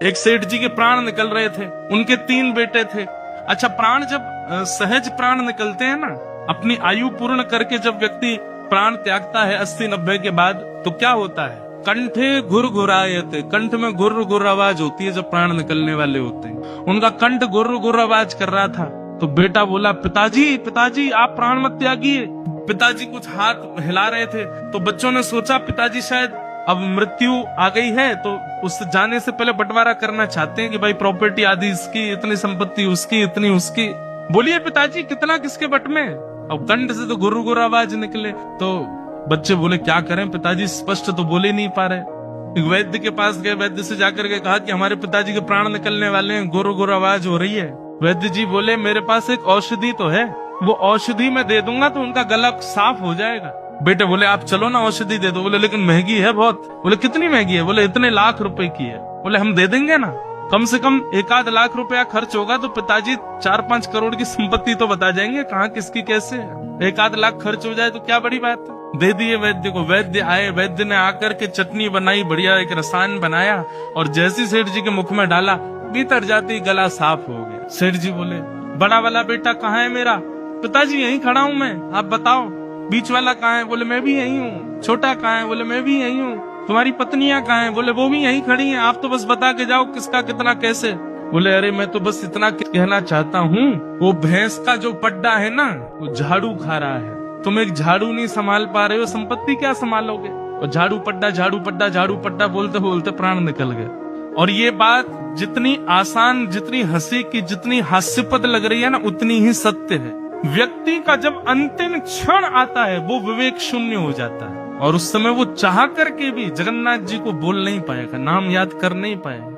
एक सेठ जी के प्राण निकल रहे थे, उनके 3 बेटे थे। अच्छा, प्राण जब सहज प्राण निकलते हैं ना, अपनी आयु पूर्ण करके जब व्यक्ति प्राण त्यागता है 80-90 के बाद, तो क्या होता है? कंठे घुर घुरायते, कंठ में गुर्र गुर्र आवाज होती है जब प्राण निकलने वाले होते हैं। उनका कंठ गुर्र गुर्र आवाज कर रहा था, तो बेटा बोला, पिताजी पिताजी आप प्राण मत त्यागिए। पिताजी कुछ हाथ हिला रहे थे, तो बच्चों ने सोचा पिताजी शायद अब मृत्यु आ गई है, तो उस जाने से पहले बंटवारा करना चाहते हैं कि भाई प्रॉपर्टी आदि इसकी, इतनी संपत्ति उसकी, इतनी उसकी। बोलिए पिताजी कितना किसके बट में? अब कंठ से तो गुर्र गुर्र आवाज निकले, तो बच्चे बोले क्या करें पिताजी, स्पष्ट तो बोले नहीं पा रहे। एक वैद्य के पास गए, वैद्य से जाकर के कहा कि हमारे पिताजी के प्राण निकलने वाले हैं, गुर्र गुर्र आवाज हो रही है। वैद्य जी बोले मेरे पास एक औषधि तो है, वो औषधि मैं दे दूंगा तो उनका गला साफ हो जाएगा। बेटे बोले आप चलो ना औषधि दे दो। बोले लेकिन महंगी है बहुत। बोले कितनी महंगी है? बोले इतने लाख रुपए की है। बोले हम दे देंगे ना, कम से कम 1-8 लाख रुपया खर्च होगा तो पिताजी 4-5 करोड़ की संपत्ति तो बता जाएंगे कहाँ किसकी कैसे है। 1-8 लाख खर्च हो जाए तो क्या बड़ी बात है। दे दिए वैद्य को। वैद्य आए, वैद्य ने आकर के चटनी बनाई, बढ़िया एक रसायन बनाया, और जैसी सेठ जी के मुख में डाला, भीतर जाते गला साफ हो गया। सेठ जी बोले बड़ा वाला बेटा कहाँ है मेरा? पिताजी यहीं खड़ा हूँ मैं, आप बताओ। बीच वाला कहाँ है? बोले मैं भी यहीं हूँ। छोटा कहाँ है? बोले मैं भी यहीं हूँ। तुम्हारी पत्नियां कहाँ है? बोले वो भी यहीं खड़ी हैं, आप तो बस बता के जाओ किसका कितना कैसे। बोले अरे मैं तो बस इतना कहना चाहता हूँ, वो भैंस का जो पड्डा है ना, वो झाड़ू खा रहा है। तुम एक झाड़ू नहीं संभाल पा रहे हो, संपत्ति क्या संभालोगे? और झाड़ू पड्डा झाड़ू पड्डा झाड़ू पड्डा बोलते बोलते प्राण निकल गए। और ये बात जितनी आसान, जितनी हंसी की, जितनी हास्यपद लग रही है ना, उतनी ही सत्य है। व्यक्ति का जब अंतिम क्षण आता है वो विवेक शून्य हो जाता है, और उस समय वो चाह करके भी जगन्नाथ जी को बोल नहीं पाएगा, नाम याद कर नहीं पाएगा।